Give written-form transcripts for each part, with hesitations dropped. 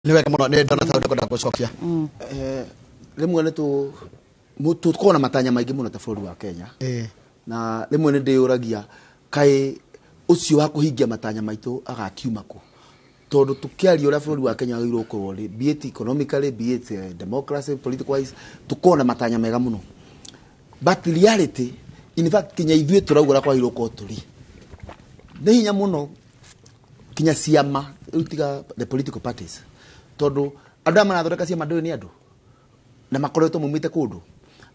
Niwe kama ne Gūthathaūra kwenda gucokia. Rimwe ni tu kona matanya maingi muno ta bũrũri wa Kenya. Na rimwe ni ndĩũragia kaĩ ucio wa kuhingia matanya maitũ agakiuma ku. Tondu tukiaria ũrĩa bũrũri wa Kenya wagĩrĩirwo gũkorwo rĩ, be it economically, be it democracy, political wise, tukona matanya mega muno. But reality, in fact, Kenya ithuĩ tũrauga ũrĩa kwagĩrĩirwo gũkorwo tũrĩ. Nĩ hinya muno kinya ciama utiga the political parties. Tondu andũ marathondeka ciama ndũĩ nĩ andũ na makoretwo mumite kundu.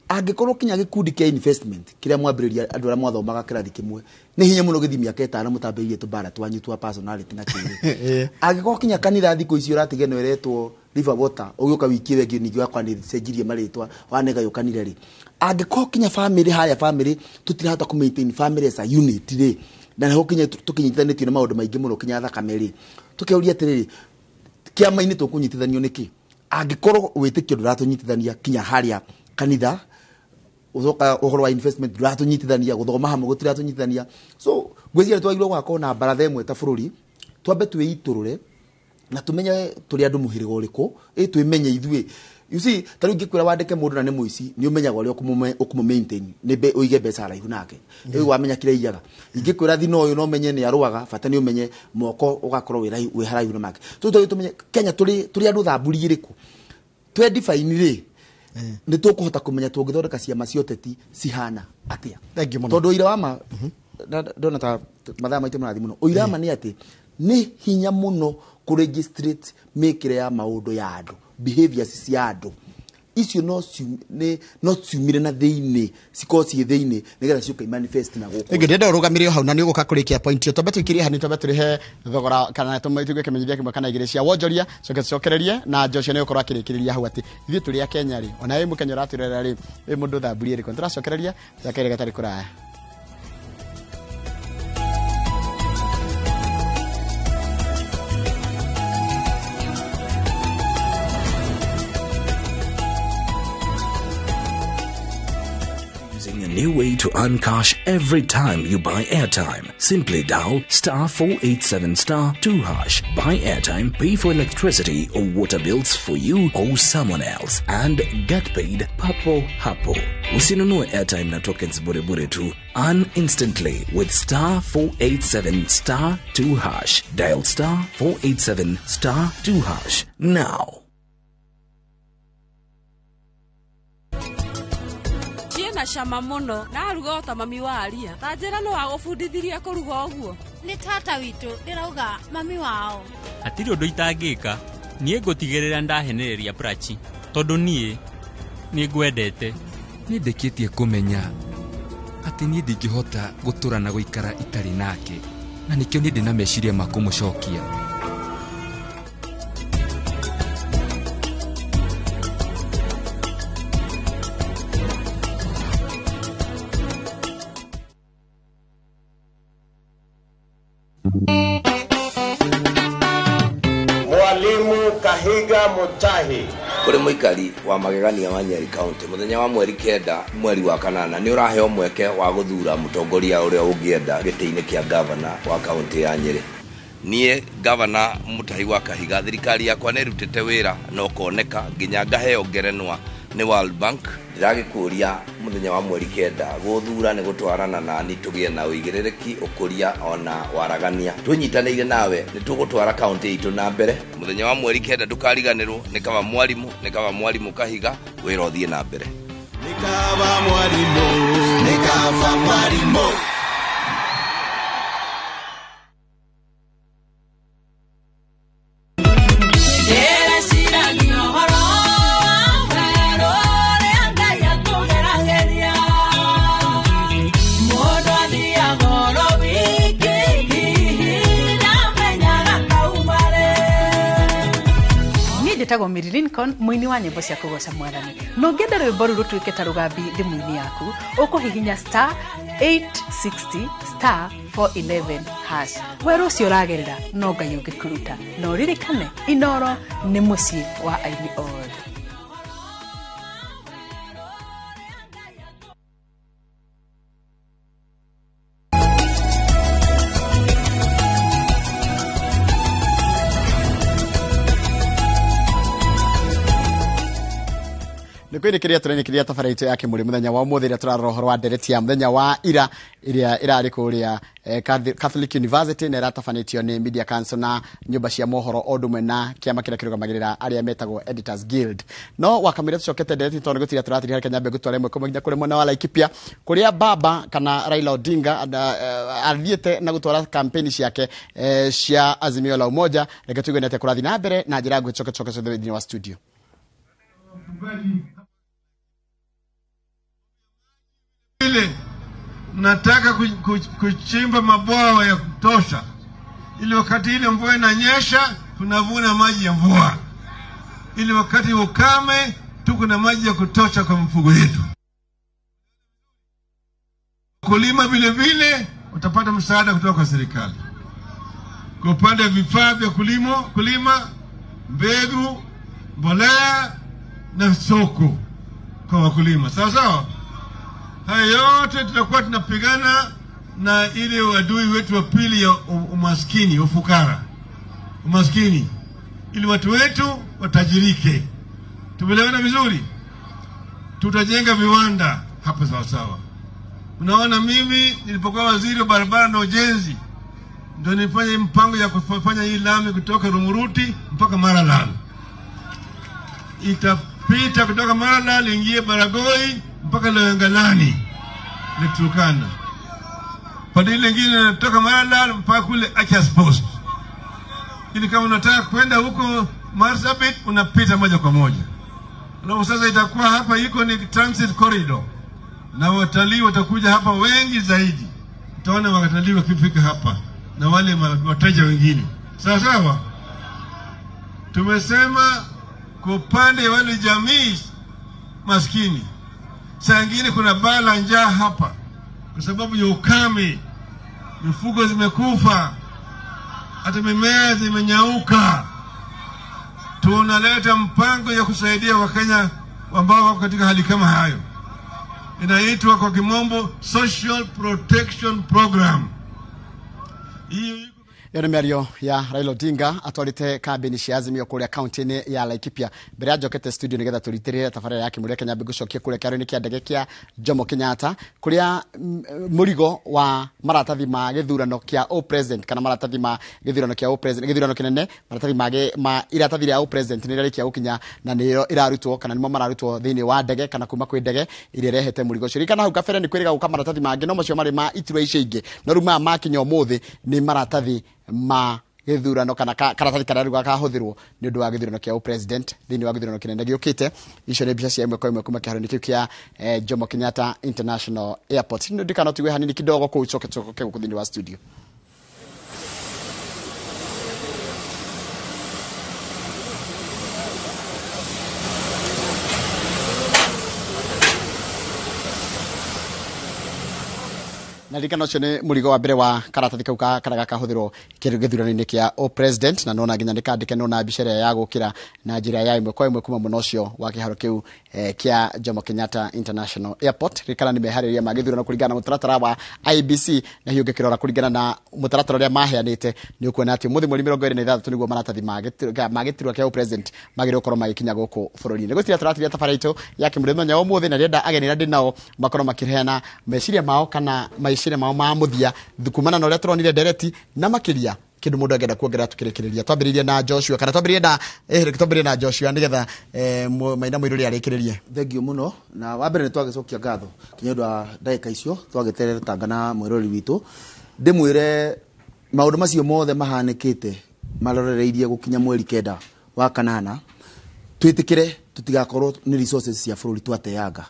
Angĩkorwo kinya gikundi kia investment kiria mwambĩrĩria andũ arĩa mwathomaga kĩrathi kĩmwe nĩ hinya muno gĩthimi yake ta mũtambĩrĩrie tũbara twanyu twa personality na kĩrĩ. Angĩkorwo kinya kanitha thikũ icio ũratige no eretwo river water ũgĩũka wiki wengĩ ningĩ wakwa nĩ cenjirie marĩtwa wanega yo kanitha rĩ. Angĩkorwo kinya family haya family tutirahota ku maintain family as a unit rĩ, na nĩho kinya tũkinyitithanĩtio na maũndũ maingĩ muno kinya thakame rĩ, tũkĩũria atĩrĩrĩ kiama-inĩ tũkũnyitithanio nĩkĩ? Angĩkorwo wĩtĩkio ndũratũnyitithania kinya harĩa kanitha uzoka uhoro wa investment ndũratũnyitithania gũthoma hamwe gũtiratũnyitithania. So gwĩciria twagĩrĩirwo gwakorwo na baratha ĩmwe ta bũrũri, twambe twĩitũrũre na tũmenye tũrĩ andũ mũhĩrĩga ũrĩkũ, twĩmenye ithuĩ. You see, ta rĩu ngĩkwĩra wandĩke mũndũ na nĩ mũici nĩ ũmenyaga ũrĩa ũkũmũ maintain nĩ ũige mbeca haraihu nake. Rĩu wamenya kĩrĩa iyaga. Ingĩkwĩra thina ũyũ no ũmenye nĩ arũaga, bata nĩ ũmenye moko ũgakorwo wĩ haraihu na make. Tũmenye Kenya tũrĩ andũ thamburi irĩkũ. Twe define rĩ, nĩ tũkũhota kũmenya tũngĩthondeka ciama cia ũteti cihana atĩa. Tondũ ũira wa ma ndona ta mathaa maitũ marathi mũno. Ũira wa ma nĩ atĩ nĩ hinya mũno kũregistrate mĩkĩre ya maũndũ ya andũ, behaviors cia andũ. Icio no ciumire na thĩinĩ, cikorwo ciĩ thĩinĩ nĩgetha ciũka manifest na gũkũ. Ngĩenda ũrũgamĩrĩre hau na nĩ ũgũka kũrĩkia point ĩyo. Twambe tũikĩrie hani, twambe tũrĩhe thogora kana tũmĩtuge kĩmenyithia kĩmwe kana igĩrĩ cia wonjoria, cokererie na Joshua nĩ ũkorwo akĩrĩkĩrĩria hau atĩ ithuĩ tũrĩ a Kenya rĩ, ona wĩ mũkenya ũratwĩrera rĩ, wĩ mũndũ thamburi ĩrĩkũ. Tũracokereria gakere gatarĩ kũraya. A new way to earn cash every time you buy airtime. Simply dial *487*2#. Buy airtime, pay for electricity or water bills for you or someone else, and get paid papo hapo. Usinunue airtime na tokens bure tu. Earn instantly with *487*2#. Dial *487*2# now. Na shama muno na ruga ta mami wa aria ta njira no agũbundithirie kũruga ũguo. Ni tata witũ ndirauga mami wao. Atiri ũndũ itangĩka, niĩ ngũtigĩrĩra ndahenereria Prachi tondũ niĩ nĩ ngwendete. Nĩ ndĩkĩtie kũmenya atĩ niĩ ndingĩhota gũtũra na gũikara itarĩ nake, na nĩkĩo niĩ ndĩna meciria ma kũmũcokia. Mwalimu Kahiga Mutahi kuri muikari wa magegania wa Nyeri County muthenya wa mweri 9 mweri wa kanana ni uraheo mweke wa guthura mutongoria uria ungienda giti-ini kia governor wa county ya Nyeri. Nie governor Mutahi wa Kahiga thirikari yakwa nĩ rutite wira no koneka nginya ngaheo ngerenwa ni World Bank. Ndagĩkũria muthenya wa mweri 9 guthura ni gutwarana na ni tugie na uigĩrĩrĩki ukuria ona waragania. Tunyitanĩire nawe ni tugutwara county itu na mbere. Muthenya wa mweri 9 ndukariganĩrwo ni kaba mwalimu Kahiga wĩra ũthiĩ na mbere. Ni kaba mwalimu Tago Miri Lincoln muini wa nyĩmbo cia kũgoca Mwathani. No ngenda rwĩmbo rũrũ rũtuĩke ta rũgambi thimũ-inĩ yaku, ũkũhihinya *860*411#. Werũ ũcio ũragerera no Ngai ũngĩkũruta. No ririkane Inooro nĩ mũciĩ wa aini othe. kwinikiria turenikiria tabaraitu yake muri muthenya wa umuthira turarora horo wa Ndereti ya muthenya wa ira iria irari kuria Catholic University na iratafanitio ni Media Council na nyumba cia mohoro odumwe na kiama kira kirugamagirira aria metagwo Editors Guild. No wakamira tucokete Ndereti tondu gutira turatiri hari Kenya mbe gutware mwe kumenya kuri mwana wa Laikipia kuria baba kana Raila Odinga athiete na gutwara campaign ciake cia Azimio la Umoja reke tugenete kurathi na mbere na njira gucoke thini wa studio. Ile nataka kuchimba mabwawa ya kutosha ili wakati ile mvua inanyesha tunavuna maji ya mvua, ili wakati ukame tuko na maji ya kutosha kwa mifugo yetu. Kulima vile vile utapata msaada kutoka kwa serikali kwa upande wa vifaa vya kulima, mbegu, mbolea na soko kwa wakulima. Sawa sawa. Haya yote tutakuwa tunapigana na ile adui wetu wa pili ya umaskini, ufukara. Umaskini ili watu wetu watajirike. Tumeelewana vizuri? Tutajenga viwanda hapa sawa sawa. Unaona mimi nilipokuwa waziri wa barabara na ujenzi ndio nilifanya mpango ya kufanya hii lami kutoka Rumuruti mpaka Maralal. Itapita kutoka Maralal ingie Baragoi mpaka Loyangalani Turkana. Pande ile nyingine kutoka Maralal mpaka kule Achas Post. Ili kama unataka kwenda huko Marsabit unapita moja kwa moja. Na sasa itakuwa hapa iko ni transit corridor. Na watalii watakuja hapa wengi zaidi. Utaona watalii wakifika hapa na wale wateja wengine. Sawa sawa. Tumesema kwa upande wale jamii maskini. Saa nyingine kuna baa la njaa hapa kwa sababu ya ukame. Mifugo zimekufa. Hata mimea zimenyauka. Tunaleta mpango ya kusaidia Wakenya ambao wako katika hali kama hayo. Inaitwa kwa kimombo Social Protection Program. Yone miario ya Raila Odinga atwarite campaign cia Azimio kuria county ya Laikipia mbere ya njokete studio nigetha turitirire tabarira yake muri Kenya gucokia kuria kiaro-ini kia ndege kia Jomo Kenyatta kuria murigo wa maratathi ma githurano kia o president kana maratathi ma githurano kia o president githurano kinene maratathi ma iratathi ria o president ni rikia gukinya na niyo irarutwo kana nimo mararutwo thini wa ndege kana kuma kwi ndege ire rehete murigo ciri kana hau kabere ni kwiriga guka maratathi mangi no macio mari ma iturwa icio ingi no ruma makinya umuthi ni maratathi ma githurano kana karatathi kana ruga kahuthirwo ni undu wa githurano kia president thini wa githurano kinene giukite icio ni mbica cia imwe kwa imwe kuma kiaro-ini kiu kia Jomo Kenyatta International Airport. Ndio dikano tuwe hanini kidogo kwa uchoke kwa thini wa studio. Na rikano chone murigo wa mbere wa karatathi kau kana gakahuthirwo githurano-ini kia o president na nona nginya ndikandike nona bicere ya gukira na njira ya imwe kwa imwe kuma muno cio wa kiharo kiu kia Jomo Kenyatta International Airport. Rikana ni mehariria magithurano kuringana na mutaratara wa IBC na hiyo ngikirora kuringana na mutaratara uria maheanite ni ukuona ati muthi mweri 26 niguo maratathi magitirwa kia o president magire ukorwo magikinya guku bururi-ini. Gutira turatiria tabaraitu yake muri muthenya wa muthi na rienda agenira ndi nao makorwo makireana meciria mao kana maicire mao ma muthia thukumana na uria turonire Ndereti na makiria kindu mundu agenda kuongerera tukirekereria twambiririe na Joshua kana twambiririe na Joshua nigetha maina mwiruri arekererie. Thengio muno na wa mbere ni twagicokia ngatho kinyandu wa ndagika icio twageterera tangana mwiruri witu ndimwire maundu macio mothe mahanikite marorereirie gukinya mweri 9 wa kanana twitikire tutigakorwo ni resources cia bururi twateanga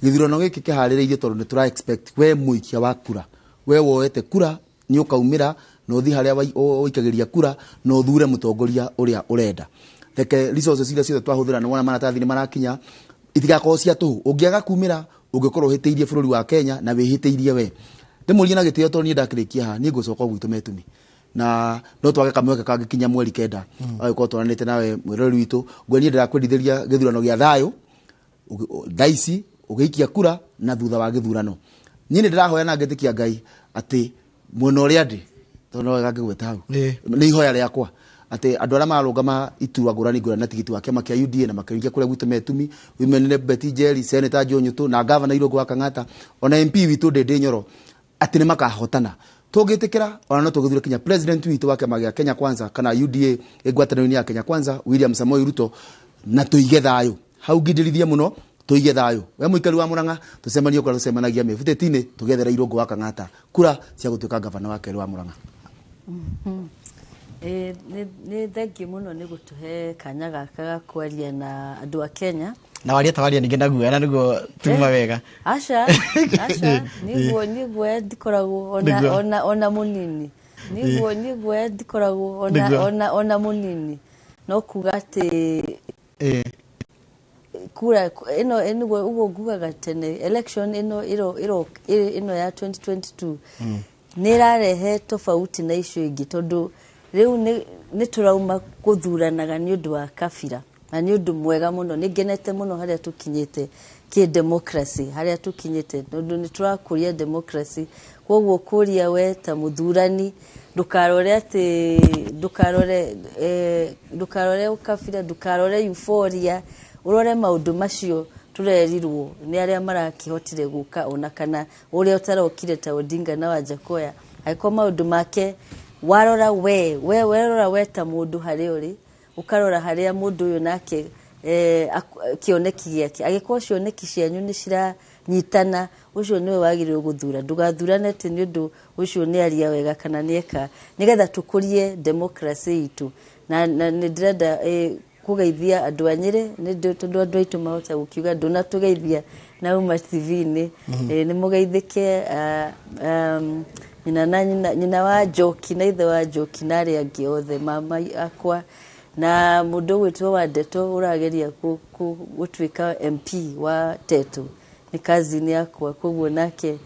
githurano giki kiharireirie tondu ni tura expect we muikia wa kura we woete kura ni ukaumira no uthi haria oikagiria kura no uthure mutongoria uria urenda theke resources ile ciothe twahuthira ni wona maratathi ni marakinya itigakorwo cia tu ungiaga kumira ungikorwo hiteirie bururi wa Kenya na wihiteirie we ndimurie na gitio tondu ni ndakirikia ha ni ngucoka gwitu metumi na no twage kamweke kangikinya mweri 9 agiko twananite nawe mwirori witu ngwenie ndirakwendithiria githurano gia thayo daisi ugiikia kura na thutha wa githurano nyine ndirahoya na ngetikia Ngai ati mwena uria ndi tono gagigweta hau ni ihoya riakwa ate andu ara marugama iturwa ngurani ngurani na tigiti wa kiama kia UDA na makiringia kuria gwitũ metumi women rep Betty Njeri senator John Nyutu na governor Irungu wa Kang'ata ona MP witũ Ndindi Nyoro ati nĩ makahotana tũngĩtĩkĩra ona no tũgĩthure kinya president witũ wa kiama gĩa Kenya Kwanza kana UDA ĩngwatanĩro-inĩ ya Kenya Kwanza William Samoei Ruto na tũige thayũ hau ngindĩrithie mũno tũige thayũ we mũikari wa Murang'a tũcemanie kwa tũcemanagia mĩbutetĩ-inĩ tũgethera Irungu wa Kang'ata kura cia gũtuĩka gavana wa kerĩ wa Murang'a. Nĩ thengi mũno nĩ gũtũhe kanya gaka ga kwaria na andũ a Kenya na waria tawaria ninge naguo na niguo tuma wega aca niguo ndikoragwo ona munini niguo ndikoragwo ona munini no kuga ati kura ino niguo ugo ngugaga tene election ino ya 2022 nirarehe tofauti na icio ingi tondu riu ni turauma guthuranaga ni undu wa kabira na ni undu mwega muno ni genete muno haria tukinyite ki democracy haria tukinyite tondu ni turakuria democracy kwoguo kuria we ta muthurani ndukarore ati ndukarore ukabira ndukarore euphoria urore maundu macio turerirwo ni aria marakihotire guka ona kana uria utarokire ta Odinga na Wajakoya aiko maundu make warora we ta mundu hari uri ukarora haria mundu uyu nake kioneki giake agiko cioneki cianyu ni cira nyitana ucio niwe wagirire guthura ndugathurane ati ni undu ucio ni aria wega kana nieka nigetha tukurie democracy itu na ni ndirenda kugeithia andu a Nyeri ni tondu andu aitu mahota gukiuga nduna tugeithia na uma TV-ini ni mugeithike nyina wa Njoki na ithe wa Njoki na aria angi othe mama akwa na mundu witwo wa Ndeto urageria gutuika MP wa Tetu ni kazi ni yakwa koguo nake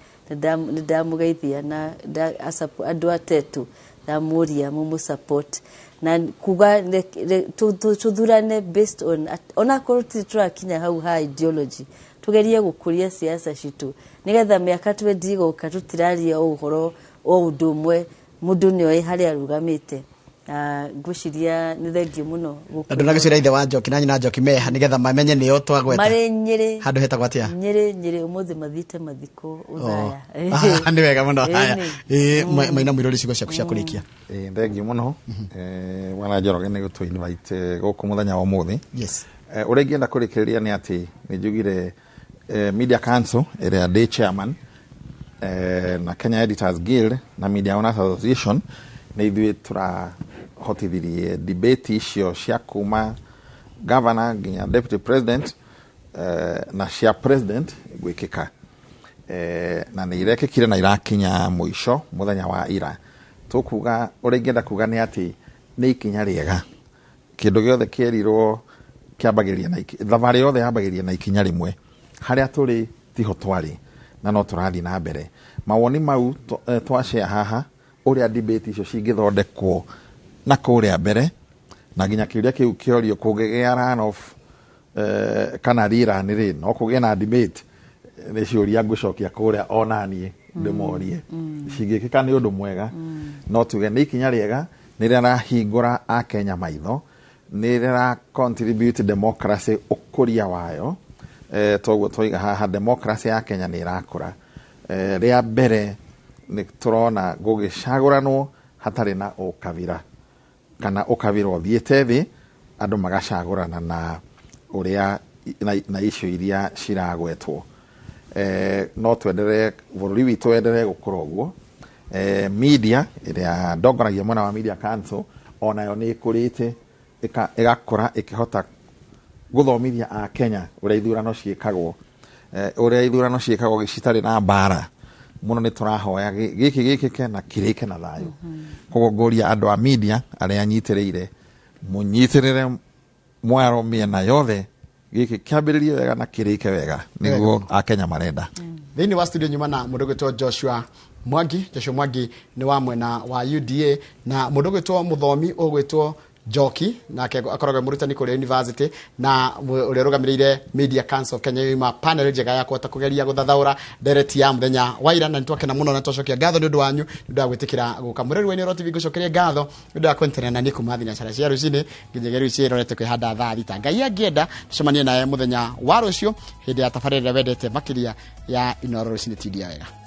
ndamugeithia na andu a Tetu ndamuria mumu support na kuga tuthurane based on ona koroti turakinya hau ha ideology tugerie gukuria siasa citu nigetha miaka 20 goka tutiraria uhoro o undu mwe mundu ni oi haria rugamite ngwiciria ni thengi muno andu nagicira ithe wa Njoki na nyina Njoki meha nigetha mamenye ni o twagweta mari Nyeri handu hetagwo atia Nyeri umuthi mathite mathiko uthaya ni wega muno haya maina mwirori cigo ciaku cia kurikia thengi muno wana Njoroge ni gutu invite guku muthenya wa umuthi yes uria ngienda kurikiriria ni ati ni njugire Media Council area day chairman na Kenya Editors Guild na Media Owners Association ni ithuĩ turahotithirie debate icio cia kuma governor nginya deputy president na cia president gwikika na ni irekĩkire na irakinya mũico muthenya wa ira tukuga uria ngenda kuga ni ati ni ikinya riega kindu giothe kierirwo kiambagiria na thabarĩ yothe yambagiria na ikinya rimwe haria turi tiho twari na no turathi na mbere mawoni mau twashare haha uria debate icio cingithondekwo na kuria mbere na nginya kiuria kiu kiorio kugigea run off kana rira ni ri no kugia na debate ni ciuria ngucokia kuria onanie ndimorie cingikika ni undu mwega no tuge ni ikinya riega ni rirahingura a Kenya maitho ni rira contribute democracy ukuria wayo toguo twiga haha democracy ya Kenya ni irakura ria mbere ni turona gugicaguranwo hatari na ukabira kana ukabira othiete thi andu magacagurana na uria na icio iria ciragwetwo no twenderee bururi witu enderee gukura uguo media iria ndongoragia mwena wa Media Council onayo ni ikurite igakura ikihota guthomithia a Kenya uria ithurano ciikagwo gicitari na mbara muno ni turahoya gikike na kirike na thayo kugongoria andu a media aria nyitiriire munyitirire mwaro miena yothe giki kiambiririe wega na kirike wega niguo a Kenya marenda thini wa studio nyuma na mundu gwitwo Joshua Mwangi ni wa mwena wa UDA na mundu gwitwo muthomi ugwitwo Njoki nake akoragwo mũrutani kũrĩa university na ũrĩa rũgamĩrĩire Media Council of Kenya yuma panel njega ya kũhota kũgeria gũthathaũra ndereti ya mũthenya wa ira, na nĩtwakena mũno na twacokia ngatho nĩ ũndũ wanyu nĩ ũndũ wa gwĩtĩkĩra gũka mũreri-inĩ Oro TV ngũcokeria ngatho nĩ ũndũ wa kũnyitanĩra na niĩ kuma thinacara cia rũcinĩ nginyagia rĩu ciĩrorete kwĩhanda thaa thita. Ngai angĩenda tucemanie naye mũthenya wa rũciũ hĩndĩ ya tabarĩra ĩrĩa wendete makĩria ya Inooro Rũcinĩ TV wega.